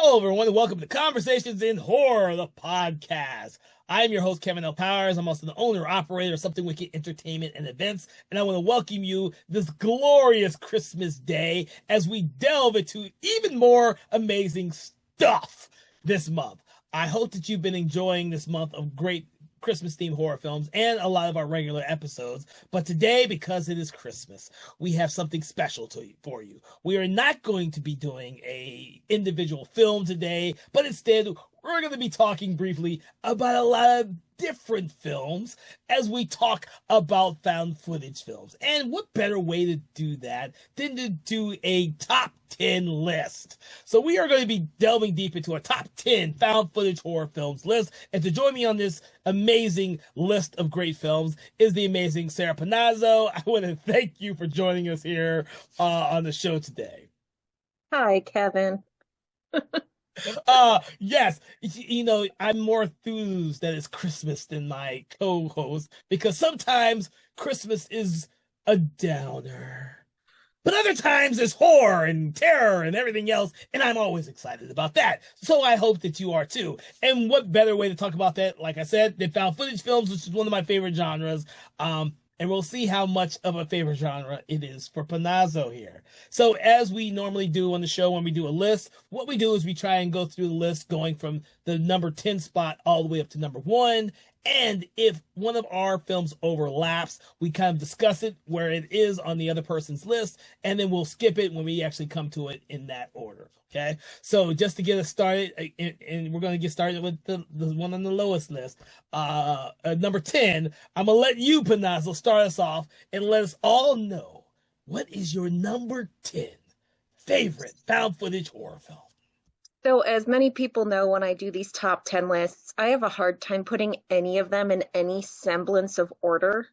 Hello, everyone, and welcome to Conversations in Horror, the podcast. I am your host, Kevin L. Powers. I'm also the owner operator of Something Wicked Entertainment and Events, and I want to welcome you this glorious Christmas day as we delve into even more amazing stuff this month. I hope that you've been enjoying this month of great Christmas-themed horror films and a lot of our regular episodes. But today, because it is Christmas, we have something special for you. We are not going to be doing a individual film today, but instead, we're going to be talking briefly about a lot of different films as we talk about found footage films. And what better way to do that than to do a top 10 list? So we are going to be delving deep into a top 10 found footage horror films list. And to join me on this amazing list of great films is the amazing Sarah Panazzo. I want to thank you for joining us here on the show today. Hi, Kevin. Yes, I'm more enthused that it's Christmas than my co-host because sometimes Christmas is a downer, but other times it's horror and terror and everything else, and I'm always excited about that. So I hope that you are too. And what better way to talk about that, like I said, than found footage films, which is one of my favorite genres. And we'll see how much of a favorite genre it is for Panazzo here. So as we normally do on the show when we do a list, what we do is we try and go through the list going from the number 10 spot all the way up to number 1. And if one of our films overlaps, we kind of discuss it where it is on the other person's list, and then we'll skip it when we actually come to it in that order. Okay, so just to get us started, and we're going to get started with the one on the lowest list, number 10. I'm going to let you, Panazzo, start us off and let us all know what is your number 10 favorite found footage horror film. So, as many people know, when I do these top 10 lists, I have a hard time putting any of them in any semblance of order.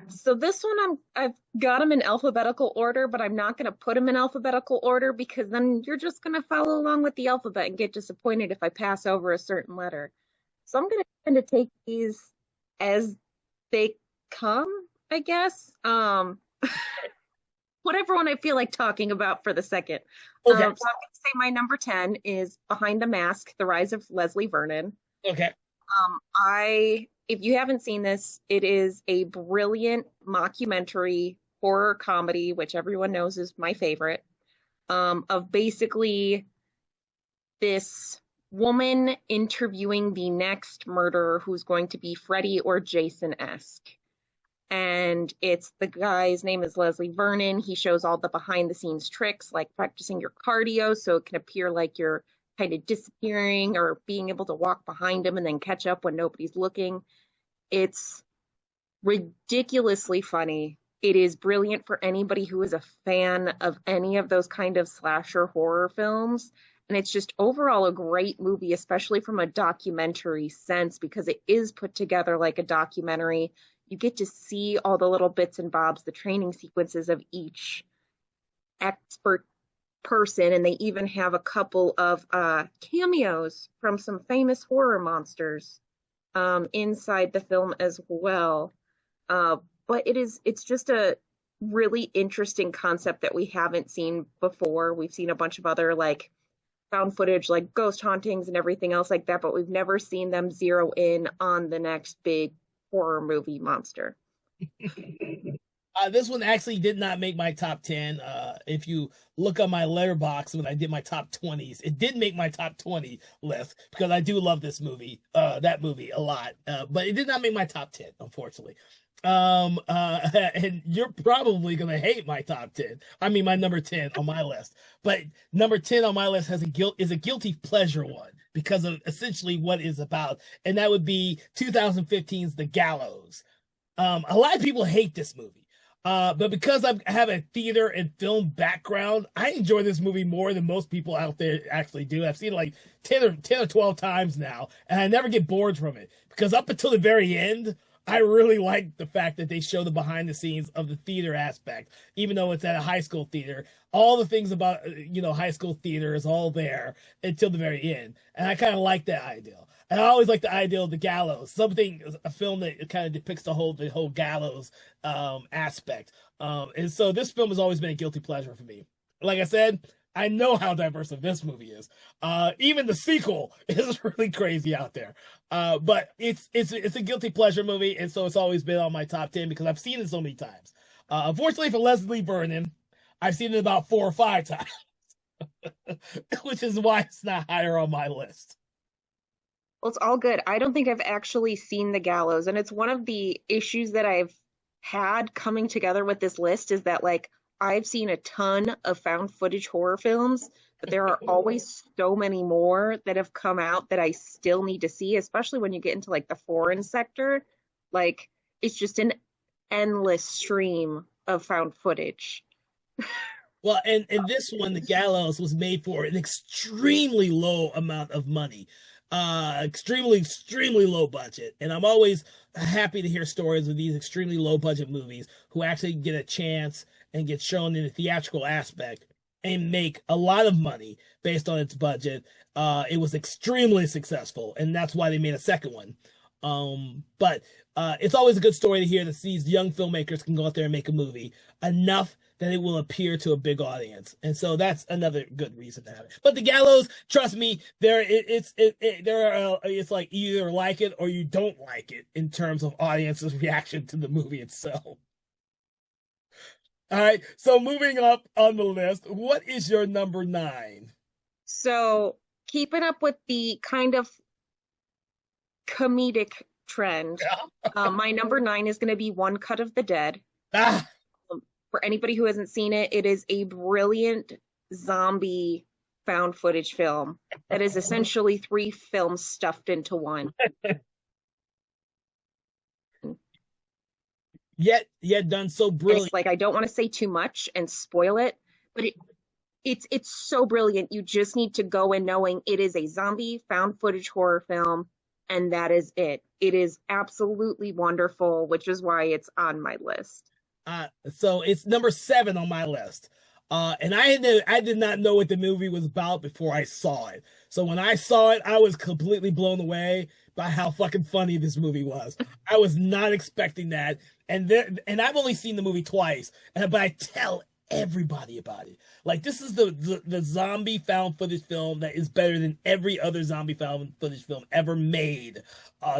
So this one, I've got them in alphabetical order, but I'm not going to put them in alphabetical order because then you're just going to follow along with the alphabet and get disappointed if I pass over a certain letter. So I'm going to kind of take these as they come, I guess. Whatever one I feel like talking about for the second. Okay. So I'm going to say my number 10 is Behind the Mask, The Rise of Leslie Vernon. Okay. If you haven't seen this, it is a brilliant mockumentary horror comedy, which everyone knows is my favorite, of basically this woman interviewing the next murderer who's going to be Freddy or Jason-esque. And it's the guy's name is Leslie Vernon. He shows all the behind the scenes tricks, like practicing your cardio so it can appear like you're kind of disappearing or being able to walk behind him and then catch up when nobody's looking. It's ridiculously funny. It is brilliant for anybody who is a fan of any of those kind of slasher horror films. And it's just overall a great movie, especially from a documentary sense, because it is put together like a documentary. You get to see all the little bits and bobs, the training sequences of each expert person, and they even have a couple of cameos from some famous horror monsters inside the film as well. But it's just a really interesting concept that we haven't seen before. We've seen a bunch of other like found footage like ghost hauntings and everything else like that, but we've never seen them zero in on the next big horror movie monster. This one actually did not make my top 10. If you look on my Letterboxd when I did my top 20s, it did make my top 20 list because I do love this movie, that movie a lot. But it did not make my top 10, unfortunately. And you're probably gonna hate my top 10. I mean, my number 10 on my list. But number 10 on my list is a guilty pleasure one because of essentially what it's about, and that would be 2015's The Gallows. A lot of people hate this movie. But because I have a theater and film background, I enjoy this movie more than most people out there actually do. I've seen it like 10 or 12 times now, and I never get bored from it because up until the very end, I really like the fact that they show the behind the scenes of the theater aspect, even though it's at a high school theater. All the things about, high school theater is all there until the very end. And I kind of like that ideal. And I always like the idea of The Gallows, a film that kind of depicts the whole gallows aspect. And so this film has always been a guilty pleasure for me. Like I said, I know how diverse this movie is. Even the sequel is really crazy out there. But it's a guilty pleasure movie, and so it's always been on my top 10 because I've seen it so many times. Unfortunately for Leslie Vernon, I've seen it about 4 or 5 times, which is why it's not higher on my list. Well, it's all good. I don't think I've actually seen The Gallows, and it's one of the issues that I've had coming together with this list is that like I've seen a ton of found footage horror films, but there are always so many more that have come out that I still need to see, especially when you get into like the foreign sector. Like it's just an endless stream of found footage. Well, and this one, The Gallows, was made for an extremely low amount of money, extremely low budget. And I'm always happy to hear stories of these extremely low budget movies who actually get a chance and get shown in a theatrical aspect and make a lot of money based on its budget. It was extremely successful, and that's why they made a second one. But it's always a good story to hear that these young filmmakers can go out there and make a movie enough that it will appear to a big audience, and so that's another good reason to have it. But The Gallows, trust me, it's like either like it or you don't like it in terms of audience's reaction to the movie itself. All right, so moving up on the list, what is your number 9? So, keeping up with the kind of comedic trend, my number 9 is going to be One Cut of the Dead. Ah, For anybody who hasn't seen it, it is a brilliant zombie found footage film that is essentially 3 films stuffed into one. yet done so brilliant. It's like I don't want to say too much and spoil it, but it's so brilliant. You just need to go in knowing it is a zombie found footage horror film, and that is it. It is absolutely wonderful, which is why it's on my list. So it's number 7 on my list. And I did not know what the movie was about before I saw it. So when I saw it, I was completely blown away by how fucking funny this movie was. I was not expecting that. And I've only seen the movie twice, but I tell everybody about it. Like this is the zombie found footage film that is better than every other zombie found footage film ever made.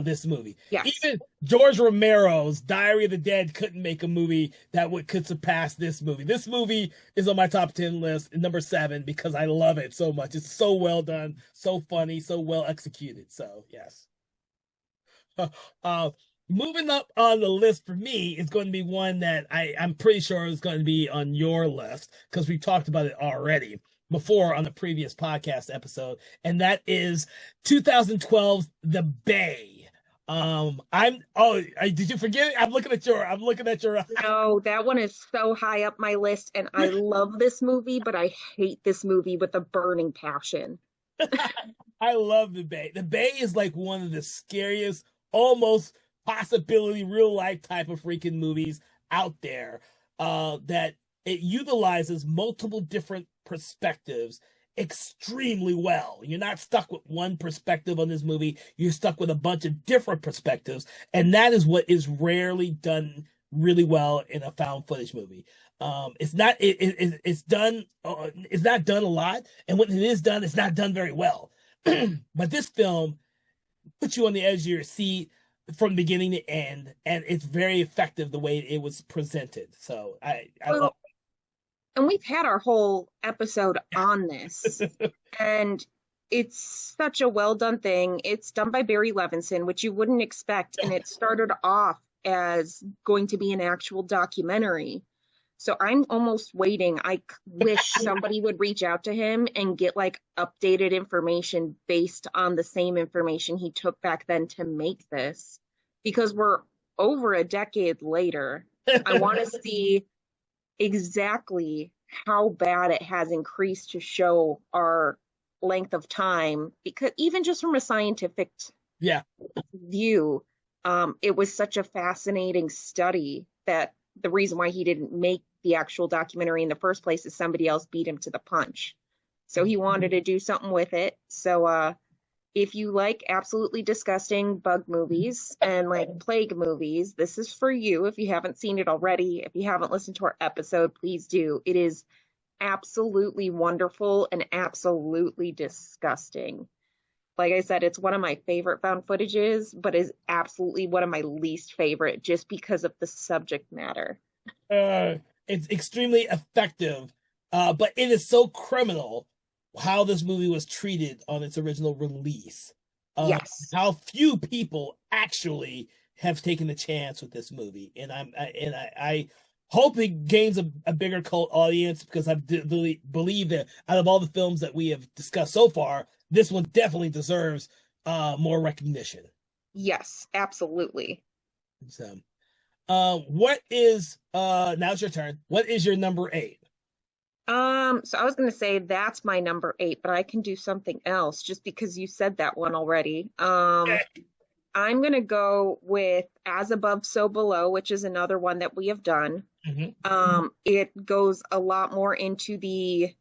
This movie, Yes. even George Romero's Diary of the Dead couldn't make a movie that could surpass this movie. This movie is on my top 10 list, number 7, because I love it so much. It's so well done, so funny, so well executed. So yes. Moving up on the list for me is going to be one that I'm pretty sure is going to be on your list because we've talked about it already before on the previous podcast episode, and that is 2012's The Bay. Did you forget it? I'm looking at your. No, that one is so high up my list, and I love this movie, but I hate this movie with a burning passion. I love The Bay. The Bay is like one of the scariest, almost possibility real life type of freaking movies out there, that it utilizes multiple different perspectives extremely well. You're not stuck with one perspective on this movie. You're stuck with a bunch of different perspectives, and that is what is rarely done really well in a found footage movie. It's not done. It's not done a lot, and when it is done, it's not done very well. But this film puts you on the edge of your seat from beginning to end, and it's very effective the way it was presented. So I love it. And we've had our whole episode on this, and it's such a well done thing. It's done by Barry Levinson, which you wouldn't expect, and it started off as going to be an actual documentary. So I'm almost waiting. I wish somebody would reach out to him and get like updated information based on the same information he took back then to make this, because we're over a decade later. I want to see exactly how bad it has increased to show our length of time, because even just from a scientific view, it was such a fascinating study that the reason why he didn't make the actual documentary in the first place is somebody else beat him to the punch. So he wanted to do something with it. So if you like absolutely disgusting bug movies and like plague movies, this is for you. If you haven't seen it already, if you haven't listened to our episode, please do. It is absolutely wonderful and absolutely disgusting. Like I said, it's one of my favorite found footages, but is absolutely one of my least favorite just because of the subject matter. Uh, it's extremely effective, but it is so criminal how this movie was treated on its original release. Uh, Yes. how few people actually have taken the chance with this movie, and I hope it gains a bigger cult audience because I believe that out of all the films that we have discussed so far, this one definitely deserves more recognition. Yes, absolutely. So, what is now it's your turn. What is your number eight? So I was gonna say that's my number eight, but I can do something else just because you said that one already. I'm gonna go with As Above, So Below, which is another one that we have done. Mm-hmm. It goes a lot more into the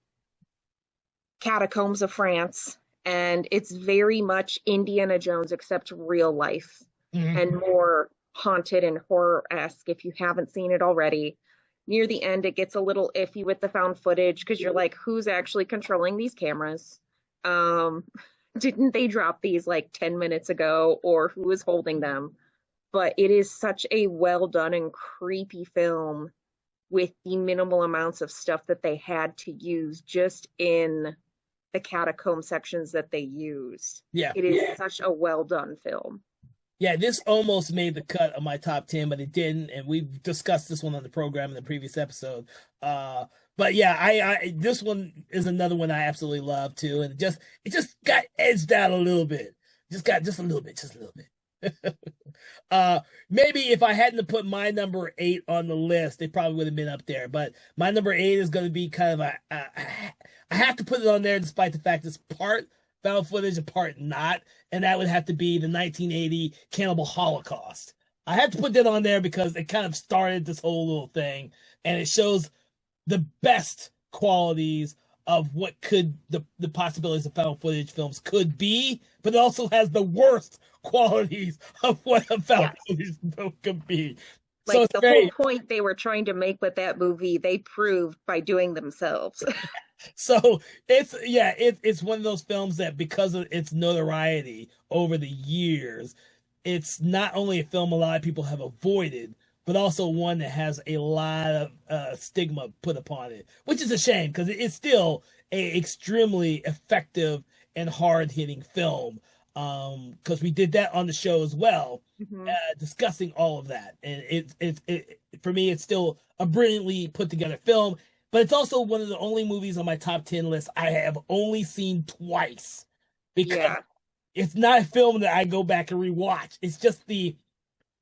catacombs of France, and it's very much Indiana Jones except real life Mm-hmm. and more haunted and horror-esque if you haven't seen it already. Near the end, it gets a little iffy with the found footage because you're like, who's actually controlling these cameras? Um, didn't they drop these like 10 minutes ago, or who is holding them? But it is such a well done and creepy film with the minimal amounts of stuff that they had to use just in the catacomb sections that they used. Yeah. It is such a well done film. Yeah, this almost made the cut of my top 10, but it didn't. And we've discussed this one on the program in the previous episode. But yeah, I this one is another one I absolutely love too. And it just got edged out a little bit. Just got just a little bit, just a little bit. Maybe if I hadn't put my number eight on the list, it probably would have been up there. But my number eight is going to be kind of I have to put it on there despite the fact it's part found footage and part not, and that would have to be the 1980 Cannibal Holocaust. I had to put that on there because it kind of started this whole little thing, and it shows the best qualities of what could the possibilities of found footage films could be, but it also has the worst qualities of what a found Yes. footage film could be. So Like it's the whole very point they were trying to make with that movie, they proved by doing themselves. so it's one of those films that because of its notoriety over the years, it's not only a film a lot of people have avoided, but also one that has a lot of stigma put upon it, which is a shame because it's still a extremely effective and hard hitting film. Because we did that on the show as well, Mhm. discussing all of that, and it for me it's still a brilliantly put together film, but it's also one of the only movies on my top 10 list I have only seen twice because Yeah. it's not a film that I go back and rewatch. It's just the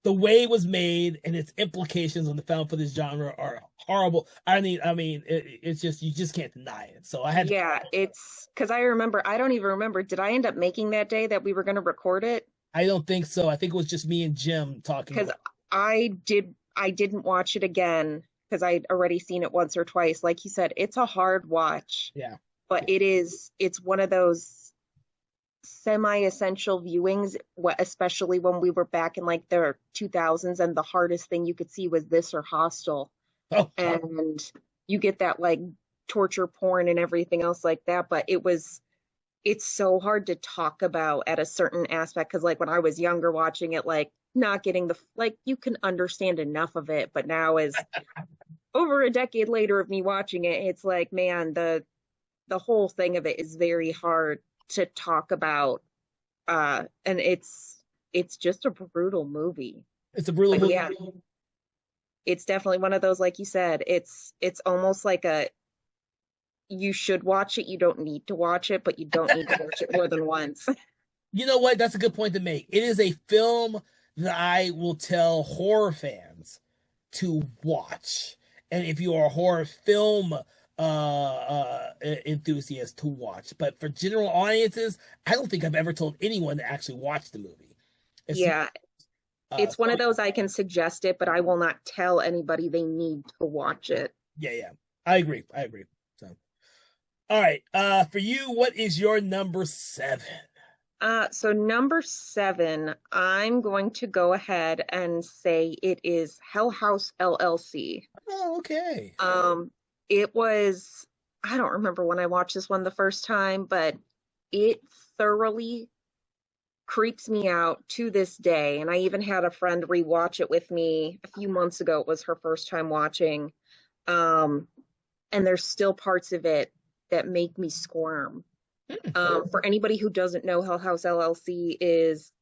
way it was made and its implications on the found footage genre are horrible. It's just you just can't deny it. So I had to. Yeah, it's because I remember, I don't even remember, did I end up making that day that we were going to record it? I don't think so. I think it was just me and Jim talking Because about. I didn't watch it again because I'd already seen it once or twice. Like you said, it's a hard watch, Yeah, but it's one of those semi-essential viewings, especially when we were back in like the 2000s and the hardest thing you could see was this or Hostel. oh, And you get that like torture porn and everything else like that, but it's so hard to talk about at a certain aspect because like when I was younger watching it, like not getting the like you can understand enough of it, but now as over a decade later of me watching it, it's like, man, the whole thing of it is very hard to talk about. And it's just a brutal movie. it's a brutal But movie. yeah, it's definitely one of those, like you said, it's almost like a you should watch it, you don't need to watch it, but you don't need to watch it more than once. You know what? That's a good point to make. It is a film that I will tell horror fans to watch. And if you are a horror film enthusiast, to watch. But for general audiences, I don't think I've ever told anyone to actually watch the movie. It's Yeah, it's one of those I can suggest it, but I will not tell anybody they need to watch it. yeah. I agree. I agree. So all right. For you, what is your number seven? So number seven, I'm going to go ahead and say it is Hell House LLC. Oh, okay. Um, it was I don't remember when I watched this one the first time, but it thoroughly creeps me out to this day. And I even had a friend rewatch it with me a few months ago. It was her first time watching. Um, and there's still parts of it that make me squirm. For anybody who doesn't know, Hell House LLC is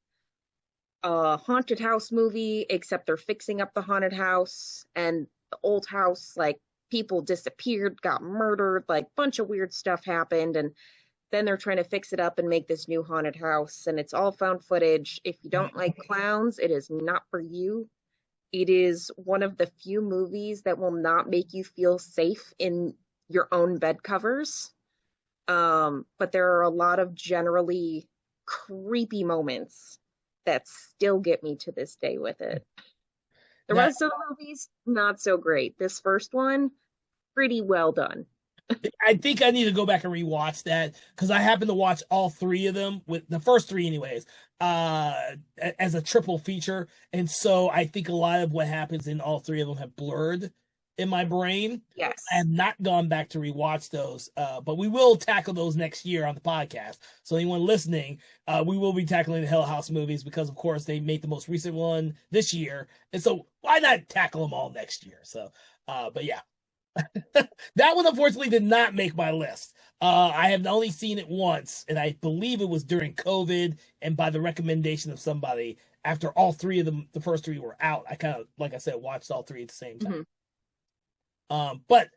a haunted house movie, except they're fixing up the haunted house and the old house, like people disappeared, got murdered, like bunch of weird stuff happened, and then they're trying to fix it up and make this new haunted house, and it's all found footage. If you don't like clowns, it is not for you. It is one of the few movies that will not make you feel safe in your own bed covers. But there are a lot of generally creepy moments that still get me to this day with it. The Now, rest of the movies, not so great. This first one, pretty well done. I think I need to go back and rewatch that because I happen to watch all three of them, with the first three anyways, as a triple feature. And so I think a lot of what happens in all three of them have blurred in my brain. I have Yes. not gone back to rewatch those, but we will tackle those next year on the podcast. So anyone listening, we will be tackling the Hell House movies because, of course, they made the most recent one this year, and so why not tackle them all next year? So, but yeah, that one unfortunately did not make my list. I have only seen it once, and I believe it was during COVID, and by the recommendation of somebody. After all three of them, the first three were out, I kind of, like I said, watched all three at the same time. Mhm. But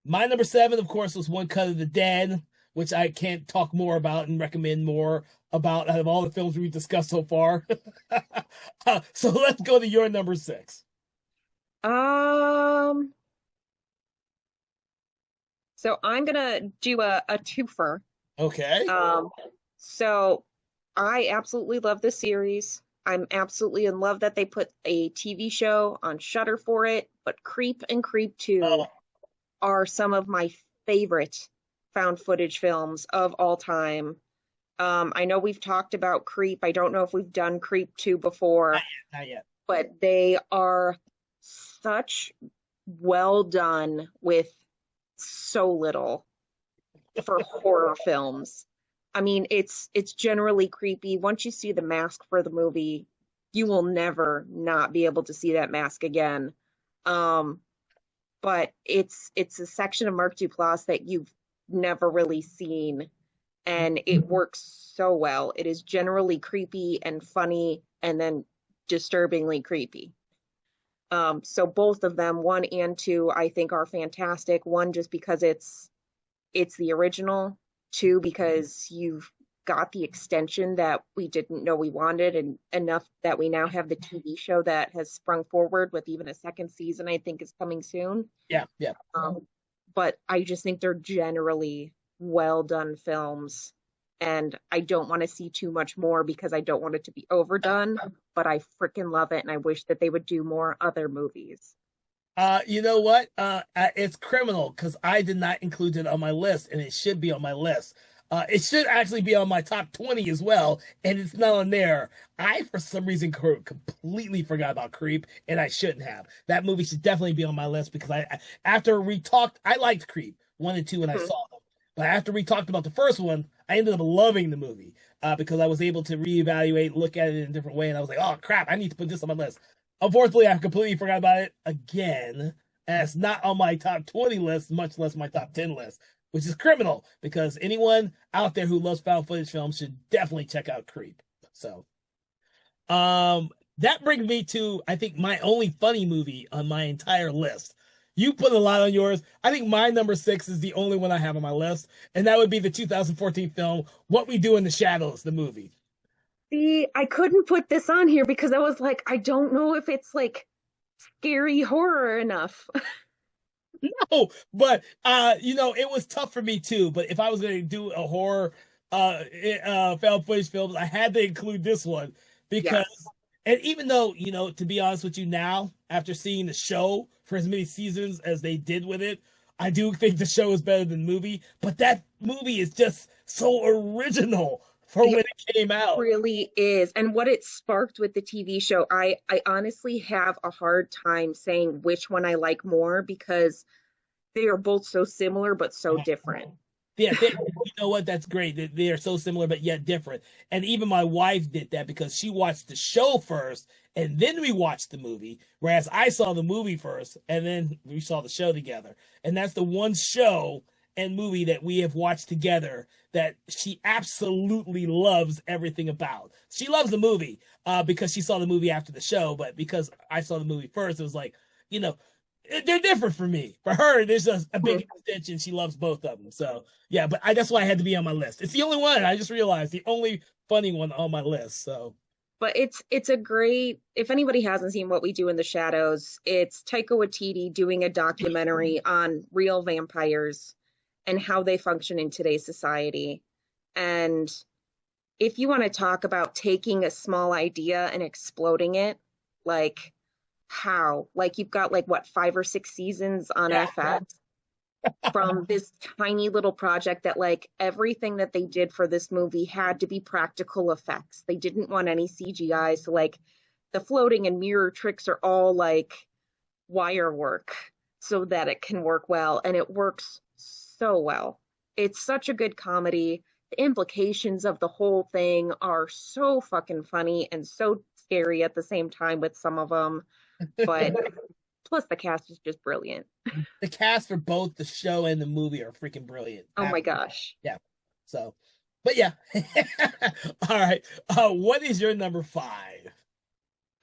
my number seven, of course, was One Cut of the Dead, which I can't talk more about and recommend more about out of all the films we've discussed so far. So let's go to your number six. Um, so I'm gonna do a twofer. Okay. Um, so I absolutely love this series. I'm absolutely in love that they put a TV show on Shudder for it, but Creep and Creep Oh, 2 are some of my favorite found footage films of all time. I know we've talked about Creep. I don't know if we've done Creep 2 not before, yet, not yet. but they are such well done with so little for horror films. I mean, it's generally creepy. Once you see the mask for the movie, you will never not be able to see that mask again. Um, but it's a section of Mark Duplass that you've never really seen, and it works so well. It is generally creepy and funny, and then disturbingly creepy. So both of them, one and two, I think are fantastic. One just because it's the original. Two because you've got the extension that we didn't know we wanted, and enough that we now have the TV show that has sprung forward with even a second season, I think is coming soon. Yeah, yeah. But I just think they're generally well done films. And I don't want to see too much more because I don't want it to be overdone, but I freaking love it and I wish that they would do more other movies. You know what? It's criminal because I did not include it on my list, and it should be on my list. It should actually be on my top 20 as well, and it's not on there. I, for some reason, completely forgot about Creep, and I shouldn't have. That movie should definitely be on my list because after we talked, I liked Creep 1 and 2 when I Mhm. saw them, but after we talked about the first one, I ended up loving the movie because I was able to reevaluate, look at it in a different way, and I was like, oh crap, I need to put this on my list. Unfortunately, I've completely forgot about it again, and it's not on my top 20 list, much less my top 10 list, which is criminal because anyone out there who loves found footage films should definitely check out Creep. So, um, that brings me to, I think, my only funny movie on my entire list. You put a lot on yours. I think my number six is the only one I have on my list, and that would be the 2014 film What We Do in the Shadows, the movie. See, I couldn't put this on here because I was like, I don't know if it's like scary horror enough. Oh, but it was tough for me too. But if I was going to do a horror found footage films, I had to include this one because, Yes. and even though to be honest with you, now after seeing the show for as many seasons as they did with it, I do think the show is better than the movie. But that movie is just so original for It when it came out. really is. And what it sparked with the TV show, I honestly have a hard time saying which one I like more because They are both so similar but so different. Yeah, you know what? That's great. They are so similar but yet different. And even my wife did that because she watched the show first and then we watched the movie. Whereas I saw the movie first and then we saw the show together. And that's the one show and movie that we have watched together that she absolutely loves everything about. She loves the movie because she saw the movie after the show, but because I saw the movie first, it was like, you know, they're different for me. For her, there's a big extension. She loves both of them. So yeah, but that's why I had to be on my list. It's the only one. I just realized the only funny one on my list. So But it's a great, if anybody hasn't seen What We Do in the Shadows, it's Taika Waititi doing a documentary on real vampires and how they function in today's society. And if you want to talk about taking a small idea and exploding it, like how? Like you've got like what, 5 or 6 seasons on yeah, FX from this tiny little project that like everything that they did for this movie had to be practical effects. They didn't want any CGI. So like the floating and mirror tricks are all like wire work so that it can work well. And it works so well. It's such a good comedy. The implications of the whole thing are so fucking funny and so scary at the same time with some of them. But plus the cast is just brilliant. the cast for both the show and the movie are freaking brilliant. Oh my gosh. Yeah. So, but yeah. All right. What is your number five?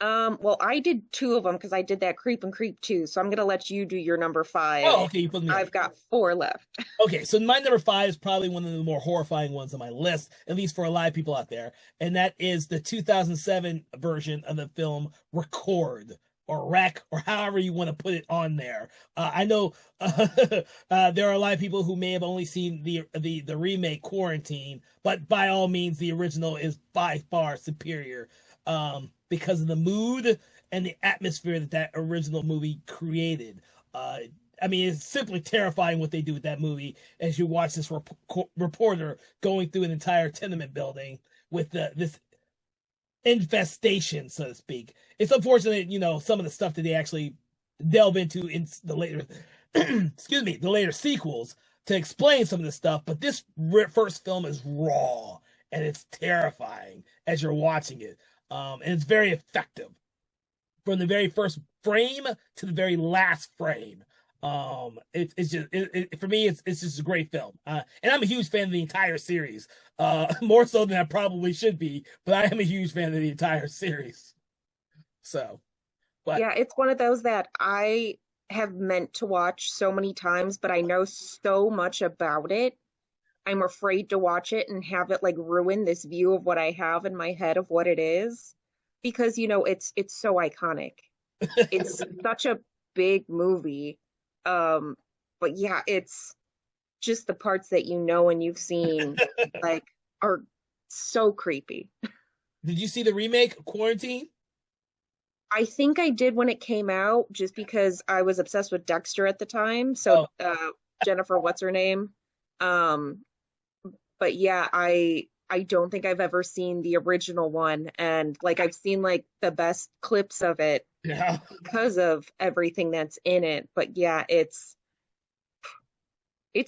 Well, I did two of them because I did that Creep and Creep too. So I'm gonna let you do your number Oh, five. okay. You put me on. I've got four left. Okay, so my number five is probably one of the more horrifying ones on my list, at least for a lot of people out there, and that is the 2007 version of the film Record or Wreck or however you want to put it on there. I know there are a lot of people who may have only seen the remake Quarantine, but by all means, the original is by far superior because of the mood and the atmosphere that that original movie created. Uh, I mean, it's simply terrifying what they do with that movie as you watch this reporter going through an entire tenement building with this infestation, so to speak. It's unfortunate, some of the stuff that they actually delve into in the later, excuse me, the later sequels to explain some of the stuff. But this first film is raw and it's terrifying as you're watching it, and it's very effective from the very first frame to the very last frame. It's just for me, it's just a great film, and I'm a huge fan of the entire series, more so than I probably should be, but I am a huge fan of the entire series. So, but Yeah, it's one of those that I have meant to watch so many times, but I know so much about it. I'm afraid to watch it and have it like ruin this view of what I have in my head of what it is because it's so iconic. It's such a big movie. Um, but yeah, it's just the parts that you know and you've seen like are so creepy. did you see the remake Quarantine? I think I did when it came out just because I was obsessed with Dexter at the time. So Oh, Jennifer, what's her name? Um, but yeah, I don't think I've ever seen the original one and like I've seen like the best clips of it yeah, because of everything that's in it. But yeah, it's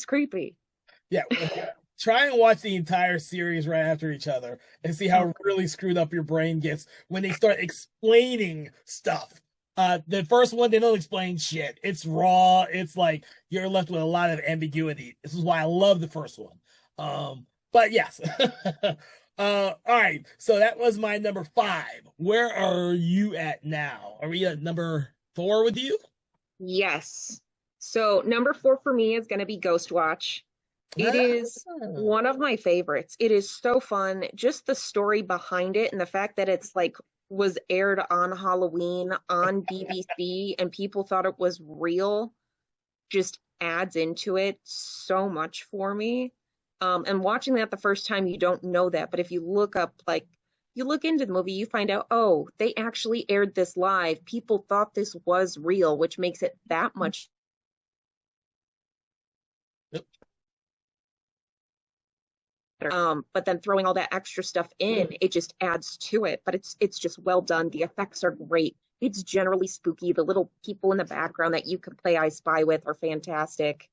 creepy. yeah. Try and watch the entire series right after each other and see how really screwed up your brain gets when they start explaining stuff. The first one, they don't explain shit. It's raw. It's like you're left with a lot of ambiguity. This is why I love the first one. But yes. All right. So that was my number five. Where are you at now? Are we at number four with you? Yes. So number four for me is going to be Ghost Watch. It Ah, is one of my favorites. It is so fun. Just the story behind it and the fact that it's like was aired on Halloween on BBC and people thought it was real just adds into it so much for me. And watching that the first time, you don't know that. But if you look up, like, you look into the movie, you find out, oh, they actually aired this live. People thought this was real, which makes it that much. But then throwing all that extra stuff in, it just adds to it. But it's just well done. The effects are great. It's generally spooky. The little people in the background that you can play I Spy with are fantastic.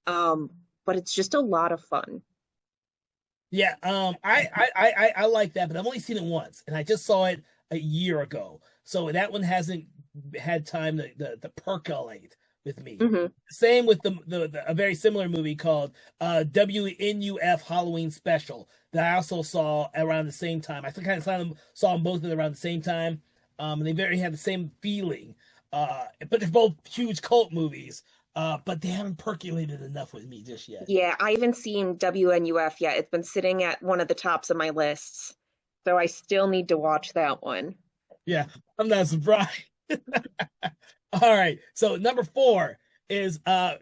Um, but it's just a lot of fun. Yeah, I like that, but I've only seen it once, and I just saw it a year ago, so that one hasn't had time to percolate with me. Hmm. Same with a very similar movie called WNUF Halloween Special that I also saw around the same time. I think I saw them both around the same time, and they very had the same feeling. But they're both huge cult movies, but they haven't percolated enough with me just yet. Yeah, I haven't seen WNUF yet. It's been sitting at one of the tops of my lists. So I still need to watch that one. Yeah, I'm not surprised. All right. So number four is I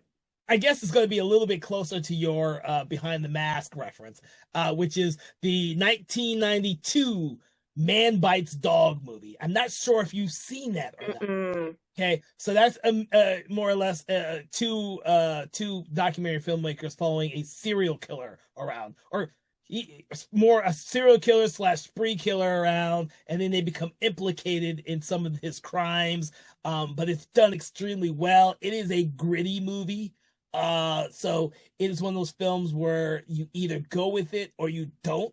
guess it's going to be a little bit closer to your Behind the Mask reference, which is the 1992 Man Bites Dog movie. I'm not sure if you've seen that or not. Mm-mm. Okay, so that's more or less two documentary filmmakers following a serial killer around, or more a serial killer slash spree killer around, and then they become implicated in some of his crimes. But it's done extremely well. It is a gritty movie. So it is one of those films where you either go with it or you don't.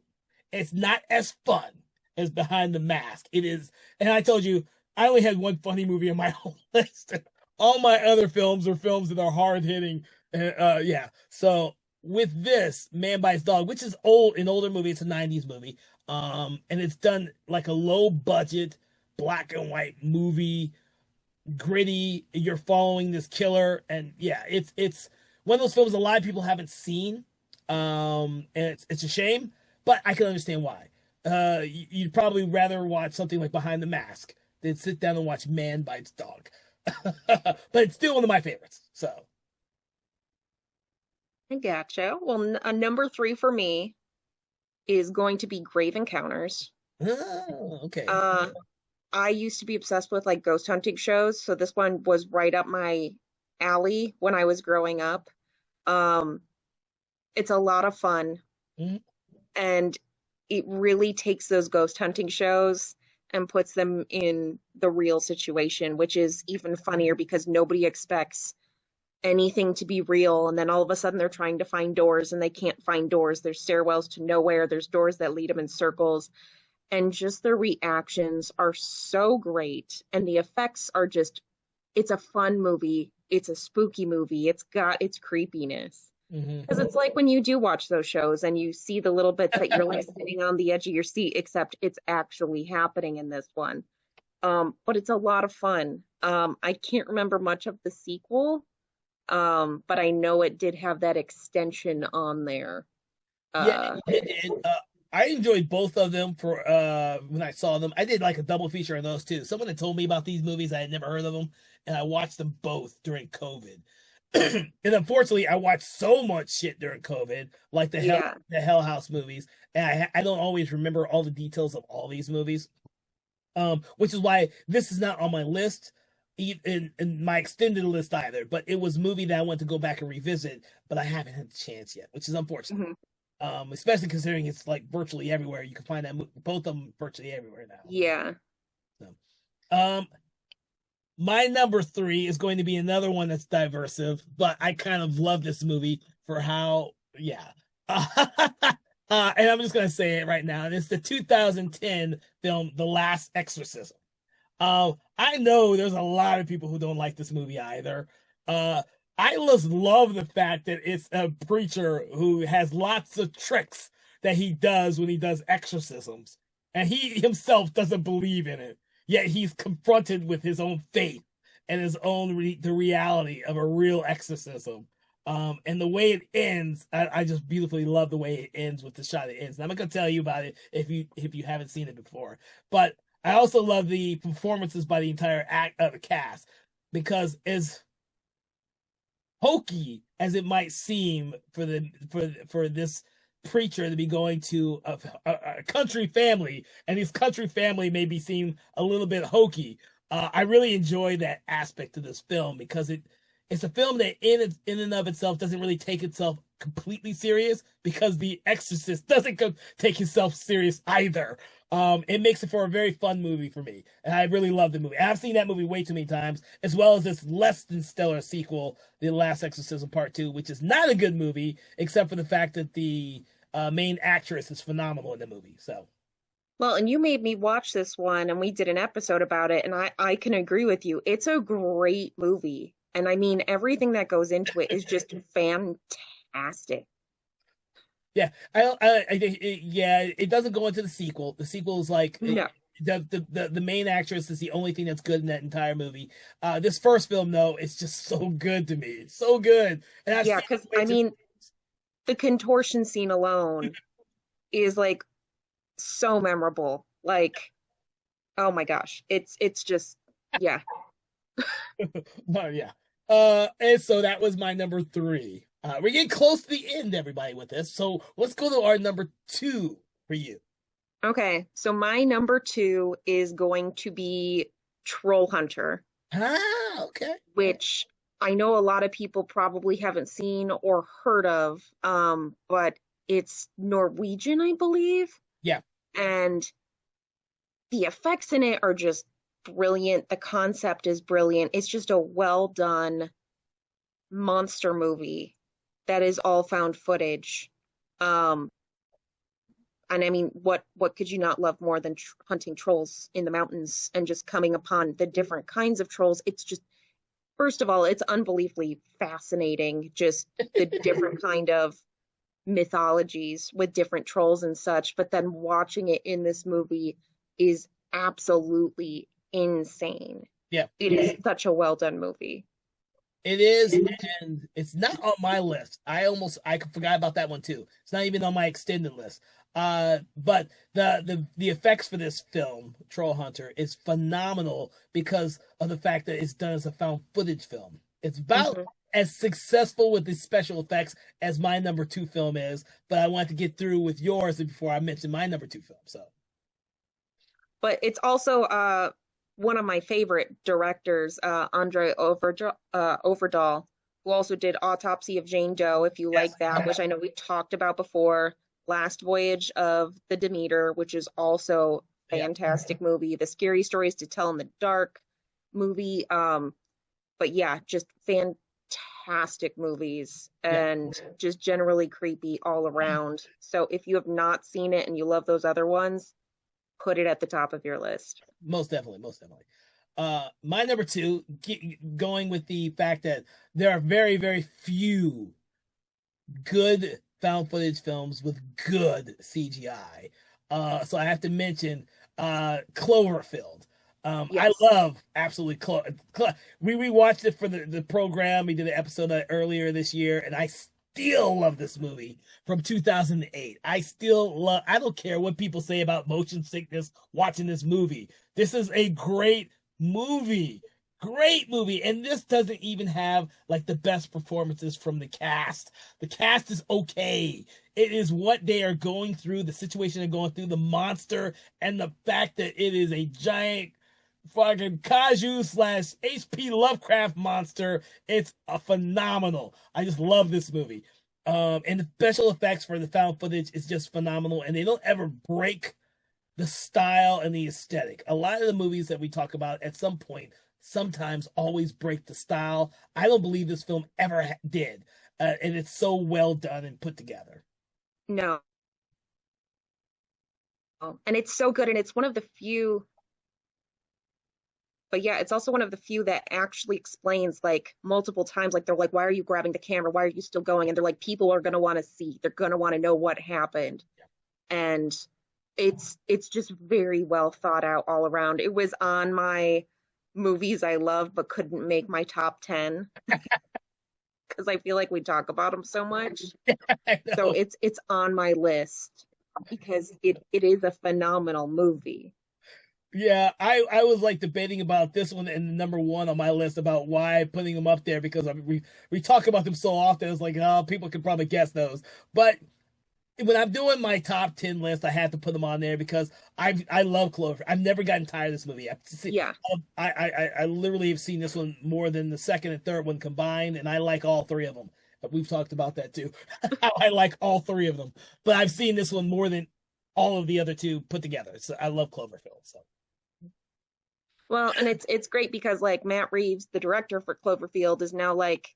It's not as fun as Behind the Mask. It is, and I told you I only had one funny movie on my whole list. All my other films are films that are hard hitting. Yeah. So with this Man Bites Dog, which is an older movie, it's a '90s movie. And it's done like a low budget black and white movie, gritty. You're following this killer, and yeah, it's one of those films a lot of people haven't seen. And it's a shame, but I can understand why. You'd probably rather watch something like Behind the Mask than sit down and watch Man Bites Dog. But it's still one of my favorites. So, I gotcha. Well, number three for me is going to be Grave Encounters. okay. Uh, I used to be obsessed with like ghost hunting shows, so this one was right up my alley when I was growing up. Um, it's a lot of fun, Mhm. and it really takes those ghost hunting shows and puts them in the real situation, which is even funnier because nobody expects anything to be real. And then all of a sudden they're trying to find doors and they can't find doors. There's stairwells to nowhere, there's doors that lead them in circles. And just their reactions are so great. And the effects are just, it's a fun movie. It's a spooky movie. It's got its creepiness. Mhm. Because it's like when you do watch those shows and you see the little bits that you're like sitting on the edge of your seat, except it's actually happening in this one. But it's a lot of fun. I can't remember much of the sequel, but I know it did have that extension on there. Yeah, Uh, it did. I enjoyed both of them for when I saw them. I did like a double feature of those too. Someone had told me about these movies. I had never heard of them, and I watched them both during COVID. And unfortunately, I watched so much shit during COVID, like yeah. the Hell House movies, and I don't always remember all the details of all these movies. Which is why this is not on my list in my extended list either. But it was a movie that I want to go back and revisit, but I haven't had the chance yet, which is unfortunate. Mhm. Especially considering it's like virtually everywhere. You can find both of them virtually everywhere now. Yeah. So, my number three is going to be another one that's diversive, but I kind of love this movie for how, yeah. And I'm just gonna say it right now. And it's the 2010 film The Last Exorcism. I know there's a lot of people who don't like this movie either. Uh, I just love the fact that it's a preacher who has lots of tricks that he does when he does exorcisms, and he himself doesn't believe in it. Yet he's confronted with his own faith and his own the reality of a real exorcism. And the way it ends, I just beautifully love the way it ends with the shot it ends. And I'm not gonna tell you about it if you haven't seen it before, but I also love the performances by the entire cast because as hokey as it might seem for this preacher to be going to a country family, and his country family maybe seem a little bit hokey. I really enjoy that aspect of this film because It's a film that in and of itself doesn't really take itself completely serious because The Exorcist doesn't take itself serious either. It makes it for a very fun movie for me, and I really love the movie. And I've seen that movie way too many times, as well as this less than stellar sequel, The Last Exorcism Part Two, which is not a good movie, except for the fact that the main actress is phenomenal in the movie. So Well, and you made me watch this one, and we did an episode about it, and I can agree with you. It's a great movie. And I mean, everything that goes into it is just fantastic. yeah, yeah, it doesn't go into the sequel. The sequel is like No. the main actress is the only thing that's good in that entire movie. This first film though, it's just so good to me. It's so good, and I've Yeah, seen because it way I too. mean, the contortion scene alone is like so memorable. Like, oh my gosh. It's just yeah. Oh yeah. And so that was my number three. We're getting close to the end, everybody, with this. So let's go to our number two for you. Okay, so my number two is going to be Troll Hunter, Ah, okay. which I know a lot of people probably haven't seen or heard of, but it's Norwegian, I believe, Yeah, and the effects in it are just brilliant. The concept is brilliant. It's just a well done monster movie that is all found footage. Um, and I mean, what could you not love more than hunting trolls in the mountains and just coming upon the different kinds of trolls? It's just, first of all, it's unbelievably fascinating, just the different kind of mythologies with different trolls and such. But then watching it in this movie is absolutely insane. yeah. It is such a well done movie. It is, and it's not on my list. I forgot about that one too. It's not even on my extended list. But the effects for this film, Troll Hunter, is phenomenal because of the fact that it's done as a found footage film. It's about Mhm. as successful with the special effects as my number two film is, but I wanted to get through with yours before I mention my number two film. So But it's also one of my favorite directors, Andre Overdahl, who also did Autopsy of Jane Doe, if you yes, like that, which I know we talked about before. Last Voyage of the Demeter, which is also a yeah, fantastic movie. The Scary Stories to Tell in the Dark movie. But yeah, just fantastic movies yeah, and just generally creepy all around. So if you have not seen it and you love those other ones, put it at the top of your list. most definitely, most definitely. My number two, going with the fact that there are very, very few good found footage films with good CGI. So I have to mention Cloverfield. I Yes. love absolutely we rewatched it for the program. We did an episode earlier this year, and I still love this movie from 2008. I still love. I don't care what people say about motion sickness watching this movie. This is a great movie. Great movie, and this doesn't even have like the best performances from the cast. The cast is okay. It is what they are going through, the situation they're going through, the monster, and the fact that it is a giant fucking Kaiju slash HP Lovecraft monster. It's a phenomenal. I just love this movie. And the special effects for the found footage is just phenomenal, and they don't ever break the style and the aesthetic. A lot of the movies that we talk about at some point sometimes always break the style. I don't believe this film ever did. And it's so well done and put together. No. And it's so good. And it's one of the few, but yeah, it's also one of the few that actually explains like multiple times, like they're like, why are you grabbing the camera? Why are you still going? And they're like, people are going to want to see, they're going to want to know what happened. And it's just very well thought out all around. It was on my movies I love but couldn't make my top 10 because I feel like we talk about them so much. I So know. it's on my list because it is a phenomenal movie. Yeah, I was like debating about this one and number one on my list about why putting them up there because we talk about them so often. It's like, oh, people could probably guess those. But when I'm doing my top 10 list, I have to put them on there because I love Clover. I've never gotten tired of this movie. Yeah. I literally have seen this one more than the second and third one combined, and I like all three of them. We've talked about that too. How I like all three of them, but I've seen this one more than all of the other two put together. So I love Cloverfield. So Well, and it's great because like Matt Reeves, the director for Cloverfield, is now like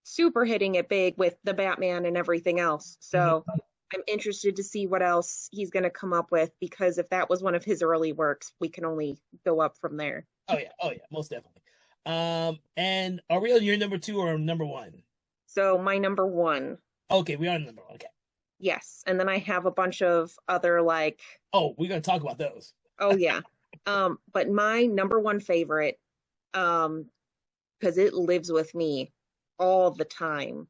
super hitting it big with the Batman and everything else. So mhm. I'm interested to see what else he's going to come up with because if that was one of his early works, we can only go up from there. Oh yeah, most definitely. And are we on your number two or number one? So my number one, Okay, we are on number one. Okay. yes. And then I have a bunch of other like, Oh, we're gonna talk about those. oh yeah. But my number one favorite, because it lives with me all the time,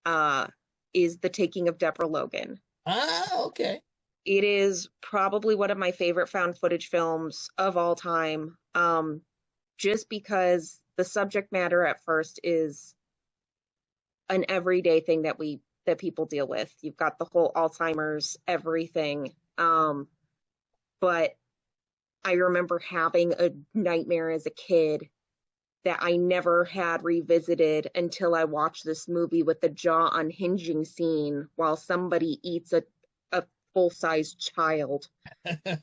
uh, is The Taking of Deborah Logan. Ah, okay. It is probably one of my favorite found footage films of all time, just because the subject matter at first is an everyday thing that people deal with. You've got the whole Alzheimer's, everything. But I remember having a nightmare as a kid that I never had revisited until I watched this movie with the jaw unhinging scene while somebody eats a full-size child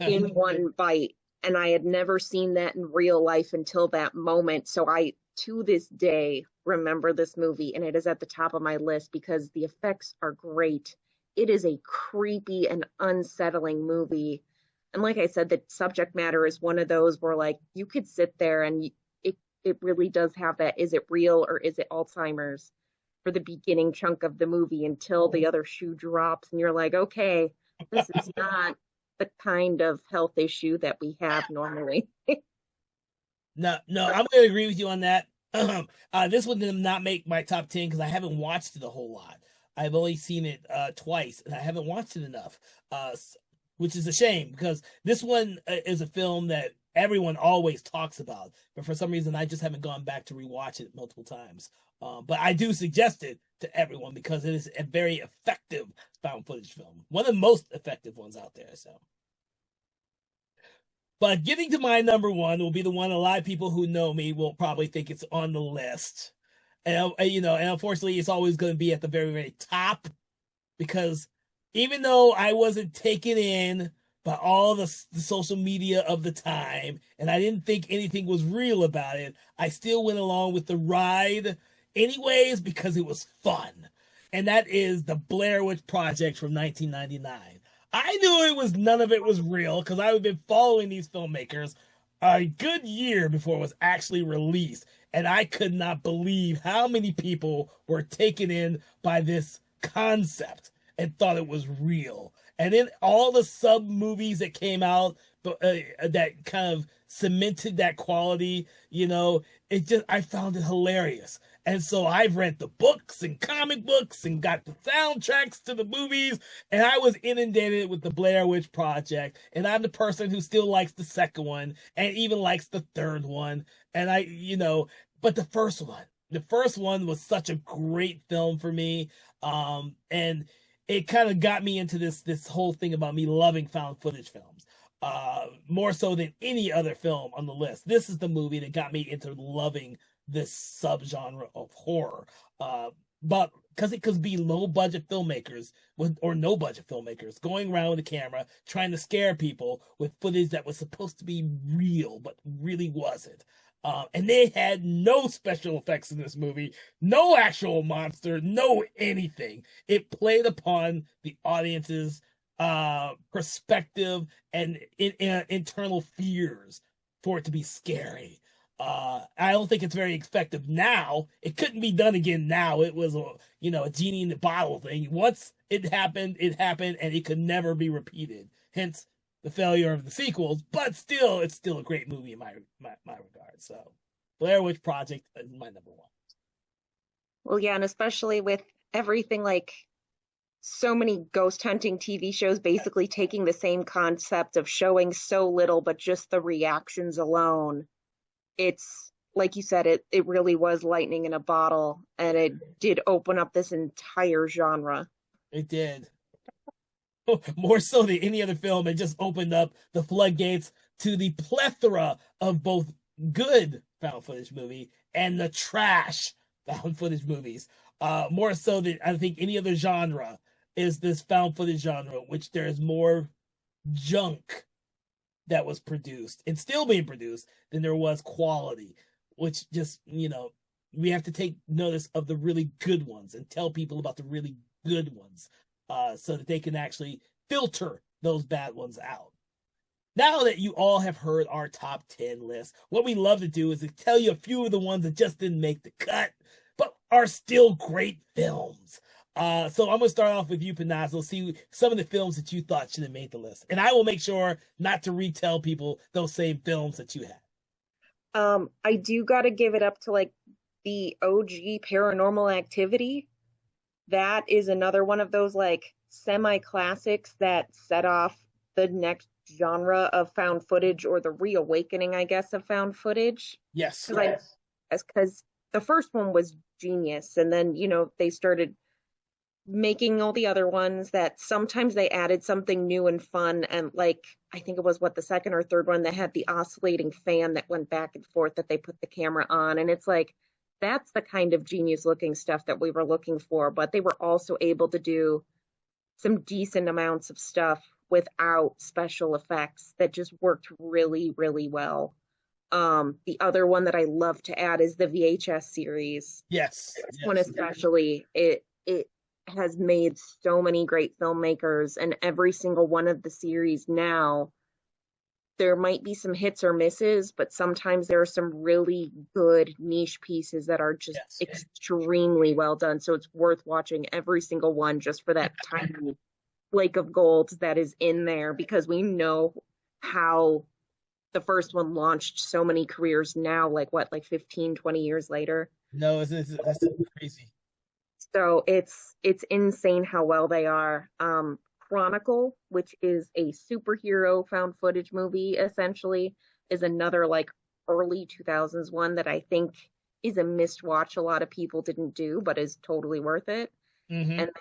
in one bite. And I had never seen that in real life until that moment. So I, to this day, remember this movie, and it is at the top of my list because the effects are great. It is a creepy and unsettling movie. And like I said, the subject matter is one of those where like you could sit there and it really does have that is it real or is it Alzheimer's for the beginning chunk of the movie until the other shoe drops and you're like, okay, this is not the kind of health issue that we have normally. No, no, I'm gonna agree with you on that. This one did not make my top 10 because I haven't watched it a whole lot. I've only seen it twice, and I haven't watched it enough, which is a shame because this one is a film that everyone always talks about, but for some reason I just haven't gone back to rewatch it multiple times. But I do suggest it to everyone because it is a very effective found footage film, one of the most effective ones out there. So. But getting to my number one will be the one a lot of people who know me will probably think it's on the list. And and unfortunately it's always going to be at the very, very top because even though I wasn't taken in by all the social media of the time and I didn't think anything was real about it, I still went along with the ride anyways because it was fun. And that is the Blair Witch Project from 1999. I knew it was none of it was real because I've been following these filmmakers a good year before it was actually released, and I could not believe how many people were taken in by this concept and thought it was real. And then all the sub movies that came out that kind of cemented that quality, it just I found it hilarious. And so I've read the books and comic books and got the soundtracks to the movies, and I was inundated with the Blair Witch Project. And I'm the person who still likes the second one and even likes the third one. And but the first one was such a great film for me. And it kind of got me into this whole thing about me loving found footage films. More so than any other film on the list. This is the movie that got me into loving this subgenre of horror. But because it could be low budget filmmakers or no budget filmmakers going around with a camera trying to scare people with footage that was supposed to be real but really wasn't. And they had no special effects in this movie, no actual monster, no anything. It played upon the audience's perspective and internal fears for it to be scary. I don't think it's very effective now. It couldn't be done again now. It was a genie in the bottle thing. Once it happened, and it could never be repeated. Hence the failure of the sequels. But still, it's still a great movie in my regard. So, Blair Witch Project is my number one. Well, yeah, and especially with everything like so many ghost hunting TV shows basically taking the same concept of showing so little, but just the reactions alone. It's like you said, it really was lightning in a bottle, and it did open up this entire genre. It did. more so than any other film. It just opened up the floodgates to the plethora of both good found footage movie and the trash found footage movies. More so than I think any other genre is this found footage genre, which there's more junk that was produced and still being produced than there was quality, which just, we have to take notice of the really good ones and tell people about the really good ones so that they can actually filter those bad ones out. Now that you all have heard our top 10 list, what we love to do is to tell you a few of the ones that just didn't make the cut, but are still great films. So I'm going to start off with you, Panazzo, see some of the films that you thought should have made the list. And I will make sure not to retell people those same films that you had. I do got to give it up to like the OG Paranormal Activity. That is another one of those like semi-classics that set off the next genre of found footage, or the reawakening, I guess, of found footage. Yes. Because the first one was genius, and then they started making all the other ones that sometimes they added something new and fun, and like I think it was the second or third one that had the oscillating fan that went back and forth that they put the camera on, and it's like that's the kind of genius looking stuff that we were looking for. But they were also able to do some decent amounts of stuff without special effects that just worked really, really well. The other one that I love to add is the VHS series. Yes. This one especially, it has made so many great filmmakers, and every single one of the series now, there might be some hits or misses, but sometimes there are some really good niche pieces that are just extremely well done. So it's worth watching every single one just for that tiny flake of gold that is in there, because we know how the first one launched so many careers now, like 15, 20 years later. No, that's crazy. So it's insane how well they are. Chronicle, which is a superhero found footage movie, essentially, is another like early 2000s one that I think is a missed watch. A lot of people didn't do, but is totally worth it. Mm-hmm. And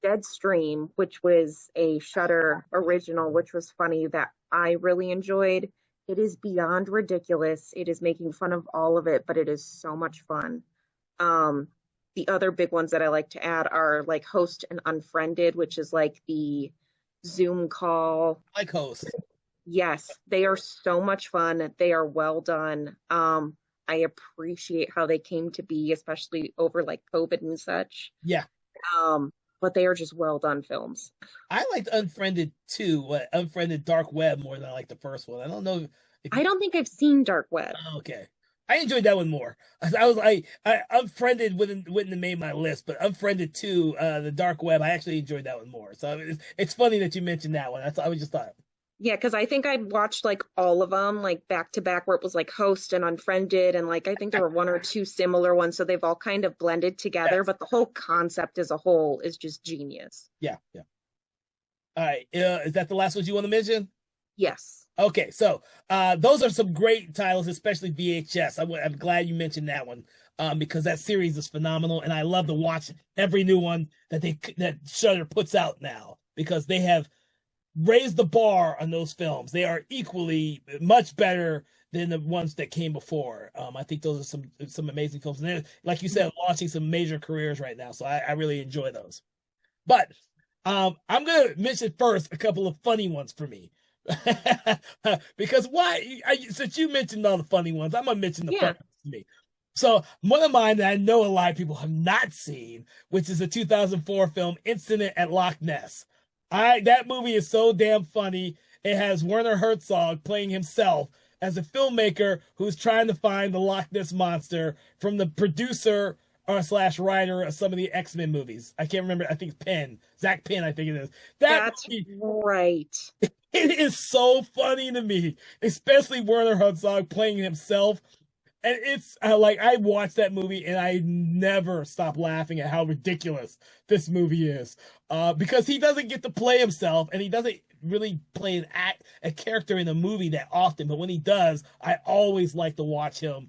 Deadstream, which was a Shudder original, which was funny, that I really enjoyed. It is beyond ridiculous. It is making fun of all of it, but it is so much fun. The other big ones that I like to add are like Host and Unfriended, which is like the Zoom call. Like Host. Yes, they are so much fun. They are well done. I appreciate how they came to be, especially over like COVID and such. Yeah. But they are just well done films. I liked Unfriended too. Unfriended Dark Web more than I like the first one. I don't know. I don't think I've seen Dark Web. Okay. I enjoyed that one more. I Unfriended wouldn't have made my list, but Unfriended 2, the Dark Web, I actually enjoyed that one more. So it's funny that you mentioned that one. I just thought. Yeah, because I think I watched like all of them like back to back, where it was like Host and Unfriended, and like I think there were one or two similar ones, so they've all kind of blended together. Yes. But the whole concept as a whole is just genius. Yeah. All right, is that the last one you want to mention? Yes. Okay, so those are some great titles, especially VHS. I'm glad you mentioned that one because that series is phenomenal, and I love to watch every new one that Shudder puts out now, because they have raised the bar on those films. They are equally much better than the ones that came before. I think those are some amazing films, and like you said, launching some major careers right now. So I really enjoy those. But I'm gonna mention first a couple of funny ones for me. Because since you mentioned all the funny ones, I'm gonna mention the funny ones to me. So one of mine that I know a lot of people have not seen, which is the 2004 film Incident at Loch Ness. That movie is so damn funny. It has Werner Herzog playing himself as a filmmaker who's trying to find the Loch Ness monster from the producer or / writer of some of the X-Men movies. I can't remember. I think it's Penn. Zach Penn, I think it is. That's right. It is so funny to me, especially Werner Herzog playing himself. And it's like, I watched that movie and I never stop laughing at how ridiculous this movie is. Because he doesn't get to play himself, and he doesn't really play a character in a movie that often. But when he does, I always like to watch him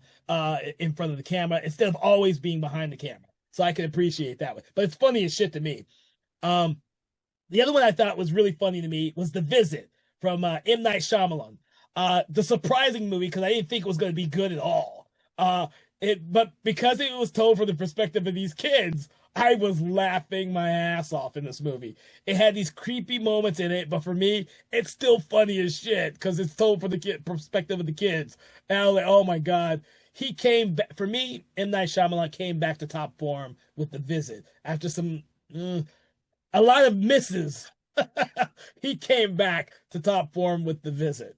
in front of the camera instead of always being behind the camera. So I can appreciate that one. But it's funny as shit to me. The other one I thought was really funny to me was The Visit from M. Night Shyamalan. The surprising movie because I didn't think it was going to be good at all. But because it was told from the perspective of these kids, I was laughing my ass off in this movie. It had these creepy moments in it, but for me, it's still funny as shit because it's told from the perspective of the kids. And I was like, oh my god. He came back for me. M. Night Shyamalan came back to top form with The Visit after a lot of misses. He came back to top form with The Visit.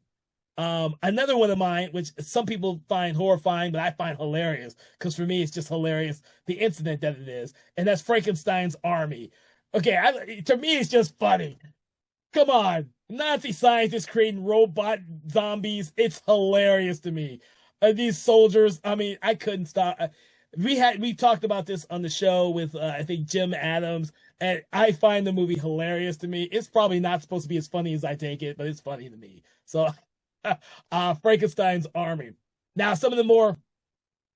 Another one of mine, which some people find horrifying, but I find hilarious because for me it's just hilarious the incident that it is, and that's Frankenstein's Army. Okay, to me it's just funny. Come on, Nazi scientists creating robot zombies. It's hilarious to me. These soldiers. I mean, I couldn't stop. We talked about this on the show with I think Jim Adams, and I find the movie hilarious to me. It's probably not supposed to be as funny as I take it, but it's funny to me. So, Frankenstein's Army. Now, some of the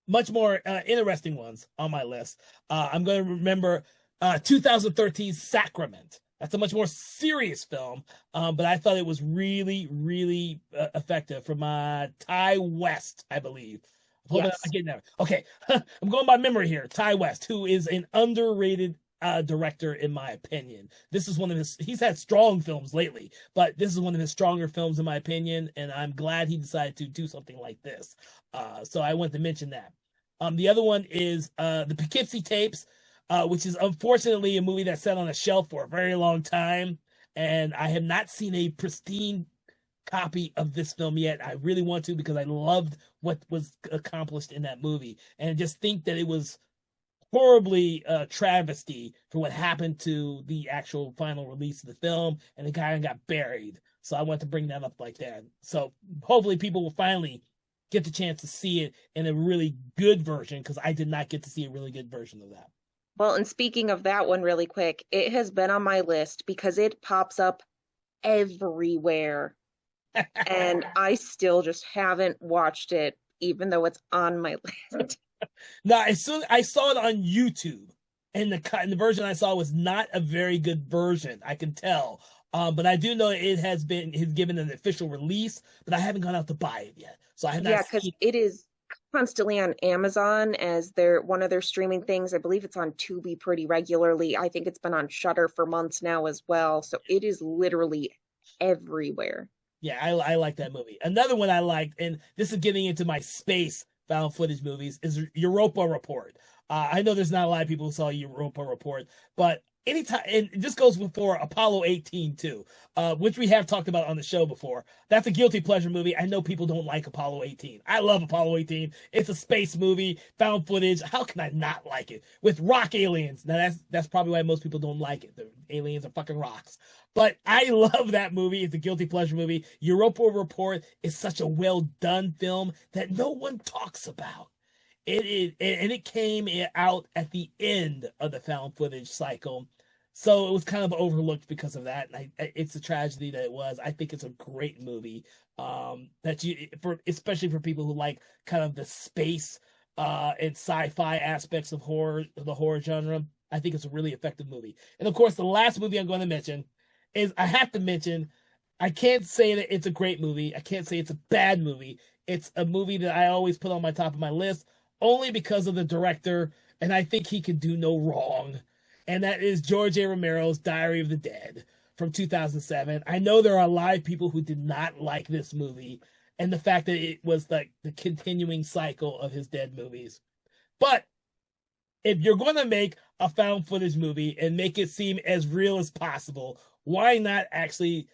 much more interesting ones on my list. I'm going to remember 2013's Sacrament. That's a much more serious film, but I thought it was really, really effective from Ty West, I believe. Hold on, Yes. I'm getting there. Okay, I'm going by memory here. Ty West, who is an underrated director in my opinion. This is one of his. He's had strong films lately, but this is one of his stronger films in my opinion, and I'm glad he decided to do something like this. So I want to mention that. The other one is the Poughkeepsie Tapes, which is unfortunately a movie that sat on a shelf for a very long time, and I have not seen a pristine copy of this film yet. I really want to because I loved what was accomplished in that movie, and just think that it was horribly travesty for what happened to the actual final release of the film, and the guy got buried. So I want to bring that up like that. So hopefully people will finally get the chance to see it in a really good version because I did not get to see a really good version of that. Well, and speaking of that one really quick, it has been on my list because it pops up everywhere. And I still just haven't watched it, even though it's on my list. Now, as soon I saw it on YouTube, and the version I saw was not a very good version. I can tell, but I do know has given an official release, but I haven't gone out to buy it yet, so I have not Yeah, because seen. it is constantly on Amazon as their one of their streaming things. I believe it's on Tubi pretty regularly. I think it's been on Shudder for months now as well. So it is literally everywhere. Yeah, I like that movie. Another one I liked, and this is getting into my space found footage movies, is Europa Report. I know there's not a lot of people who saw Europa Report, but anytime, and this goes before Apollo 18 too, which we have talked about on the show before. That's a guilty pleasure movie. I know people don't like Apollo 18. I love Apollo 18. It's a space movie, found footage. How can I not like it? With rock aliens. Now that's probably why most people don't like it. The aliens are fucking rocks. But I love that movie. It's a guilty pleasure movie. Europa Report is such a well done film that no one talks about. It is, and it came out at the end of the found footage cycle, so it was kind of overlooked because of that. And it's a tragedy that it was. I think it's a great movie. That you for especially for people who like kind of the space and sci-fi aspects of the horror genre. I think it's a really effective movie. And of course, the last movie I'm going to mention is I have to mention. I can't say that it's a great movie. I can't say it's a bad movie. It's a movie that I always put on my top of my list only because of the director, and I think he can do no wrong. And that is George A. Romero's Diary of the Dead from 2007. I know there are a lot of people who did not like this movie and the fact that it was like the continuing cycle of his Dead movies. But if you're going to make a found footage movie and make it seem as real as possible, why not actually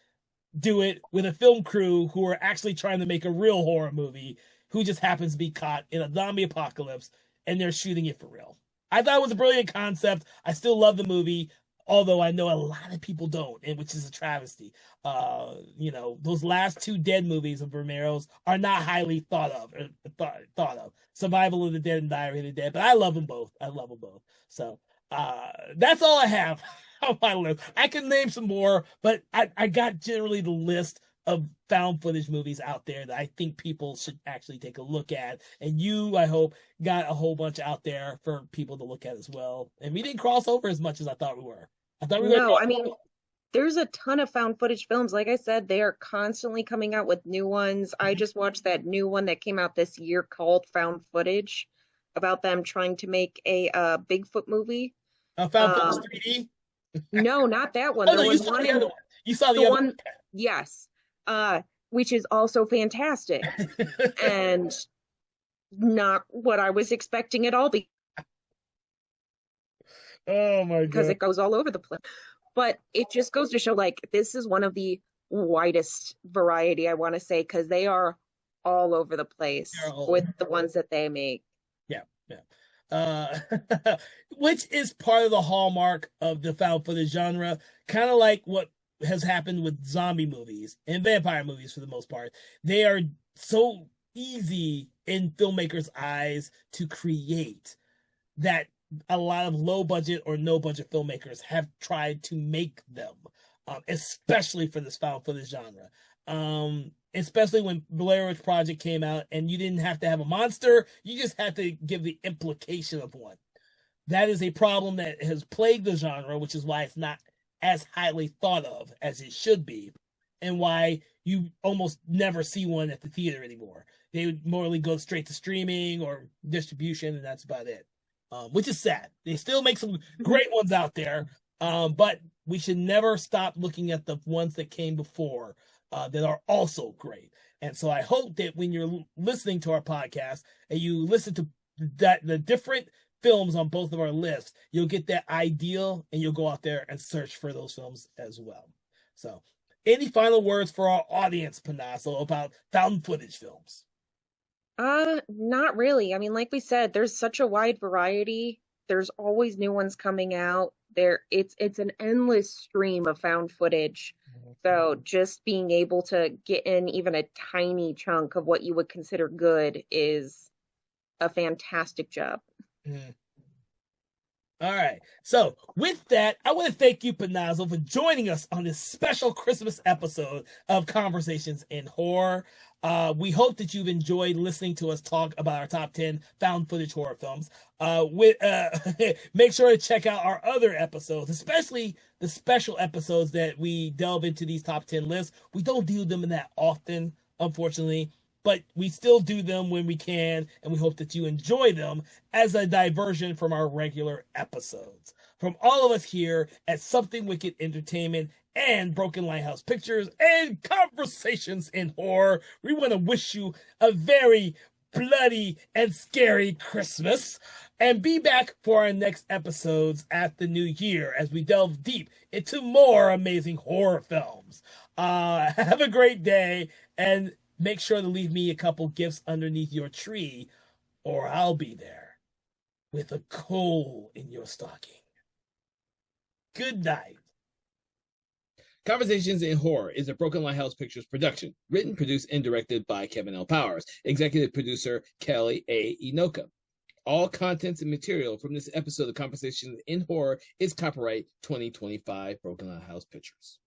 do it with a film crew who are actually trying to make a real horror movie who just happens to be caught in a zombie apocalypse and they're shooting it for real. I thought it was a brilliant concept. I still love the movie, although I know a lot of people don't, and which is a travesty. Those last two Dead movies of Romero's are not highly thought of. Thought of Survival of the Dead and Diary of the Dead, but I love them both. I love them both. So that's all I have on my list. I can name some more, but I got generally the list of found footage movies out there that I think people should actually take a look at. And you, I hope, got a whole bunch out there for people to look at as well. And we didn't cross over as much as I thought we were. I thought we were. No, I mean, there's a ton of found footage films. Like I said, they are constantly coming out with new ones. I just watched that new one that came out this year called Found Footage, about them trying to make a Bigfoot movie. Found Footage Um, 3D. no, not that one. Oh There no, you was saw one the other in one. You saw the the other one, yes, uh, which is also fantastic one. and not what I was expecting at all Oh my because god. it goes all over the place. But it just goes to show, like, this is one of the widest variety, I want to say, because they are all over the place with the ones that they make. Yeah, yeah. Which is part of the hallmark of the found footage genre, kind of like what has happened with zombie movies and vampire movies for the most part. They are so easy in filmmakers' eyes to create that a lot of low budget or no budget filmmakers have tried to make them, especially for this found footage genre. Especially when Blair Witch Project came out and you didn't have to have a monster, you just had to give the implication of one. That is a problem that has plagued the genre, which is why it's not as highly thought of as it should be, and why you almost never see one at the theater anymore. They would morally go straight to streaming or distribution, and that's about it. Which is sad. They still make some great ones out there, but we should never stop looking at the ones that came before that are also great. And so I hope that when you're listening to our podcast and you listen to the different films on both of our lists, you'll get that ideal and you'll go out there and search for those films as well. So, any final words for our audience, Panasso, about found footage films? Not really. I mean, like we said, there's such a wide variety. There's always new ones coming out. It's an endless stream of found footage. So just being able to get in even a tiny chunk of what you would consider good is a fantastic job. Mm. All right. So, with that, I want to thank you, Panazzo, for joining us on this special Christmas episode of Conversations in Horror. We hope that you've enjoyed listening to us talk about our top 10 found footage horror films. Make sure to check out our other episodes, especially the special episodes that we delve into these top 10 lists. We don't do them that often, unfortunately, but we still do them when we can, and we hope that you enjoy them as a diversion from our regular episodes. From all of us here at Something Wicked Entertainment and Broken Lighthouse Pictures and Conversations in Horror, we want to wish you a very bloody and scary Christmas, and be back for our next episodes at the new year as we delve deep into more amazing horror films. Have a great day, and make sure to leave me a couple gifts underneath your tree, or I'll be there with a coal in your stocking. Good night. Conversations in Horror is a Broken Lighthouse Pictures production, written, produced, and directed by Kevin L. Powers, executive producer Kelly A. Inoka. All contents and material from this episode of Conversations in Horror is copyright 2025 Broken Lighthouse Pictures.